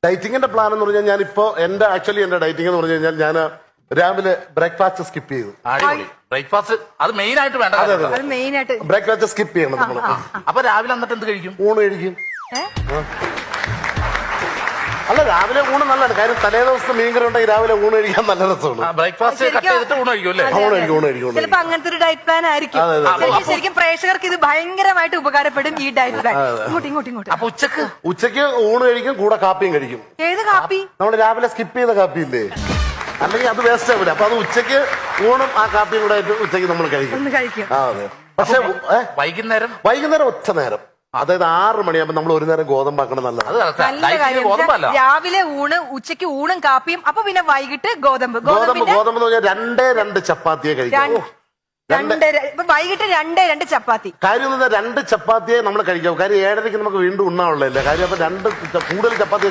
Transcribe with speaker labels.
Speaker 1: ഡയറ്റിങ്ങിന്റെ plan എന്ന് പറഞ്ഞാൽ ഞാനിപ്പോ എന്റെ ഡയറ്റിംഗ് എന്ന് പറഞ്ഞു കഴിഞ്ഞാൽ ഞാൻ രാവിലെ ബ്രേക്ക്ഫാസ്റ്റ് സ്കിപ്പ് ചെയ്തു.
Speaker 2: ബ്രേക്ക്ഫാസ്റ്റ് അത് മെയിൻ ആയിട്ട് വേണ്ട.
Speaker 1: ബ്രേക്ക്ഫാസ്റ്റ് സ്കിപ്പ് ചെയ്യണം നമ്മൾ.
Speaker 2: അപ്പൊ രാവിലെ എന്നിട്ട് എന്ത് കഴിക്കും?
Speaker 1: ഊണ് കഴിക്കും. അല്ല, രാവിലെ ഊണ് നല്ലതാണ്. കാര്യം തലേ ദിവസത്തെ മീൻകറി ഉണ്ടെങ്കിൽ രാവിലെ ഊണ് കഴിക്കാൻ നല്ല രസമാണ്.
Speaker 2: ബ്രേക്ക്ഫാസ്റ്റ് കട്ട് ചെയ്തിട്ട് ഊണ് കഴിക്കും അല്ലേ?
Speaker 3: ചിലപ്പോ അങ്ങനത്തെ ഒരു ഡയറ്റ് പ്ലാൻ ആയിരിക്കും. ശരിക്കും പ്രേക്ഷകർക്ക് ഇത് ഭയങ്കരമായിട്ട് ഉപകാരപ്പെടും ഈ ഡയറ്റ് പ്ലാൻ. ഇങ്ങോട്ട്
Speaker 2: അപ്പൊ
Speaker 1: ഉച്ചക്ക് ഊണ് കഴിക്കും, കൂടെ കാപ്പിയും കഴിക്കും.
Speaker 3: ഏത് കാപ്പി?
Speaker 1: നമ്മൾ രാവിലെ സ്കിപ്പ് ചെയ്ത കാപ്പി ഇല്ലേ, അല്ലെങ്കിൽ അത് വേസ്റ്റ് ആവില്ല. അപ്പൊ അത് ഉച്ചക്ക് ഊണും ആ കാപ്പിയും കൂടെ ആയിട്ട് ഉച്ചക്ക് നമ്മൾ കഴിക്കും. അതെ. പക്ഷെ വൈകുന്നേരം ഒറ്റ നേരം, അതായത് 6 മണിയാകുമ്പോ നമ്മൾ ഒരു നേരം ഗോതമ്പാക്കണം. നല്ലതാണ്.
Speaker 3: രാവിലെ ഊണ്, ഉച്ചക്ക് ഊണും കാപ്പിയും, അപ്പൊ പിന്നെ വൈകിട്ട് ഗോതമ്പ്
Speaker 1: എന്ന് പറഞ്ഞാൽ 2 ചപ്പാത്തിയെ കഴിക്കാം.
Speaker 3: വൈകിട്ട് 2 ചപ്പാത്തി.
Speaker 1: കാര്യം 2 ചപ്പാത്തിയെ നമ്മൾ കഴിക്കാം. കാര്യം 7:30 നമുക്ക് വീണ്ടും ഉണ്ണാവുള്ളതല്ലേ. കാര്യം അപ്പൊ കൂടുതൽ ചപ്പാത്തി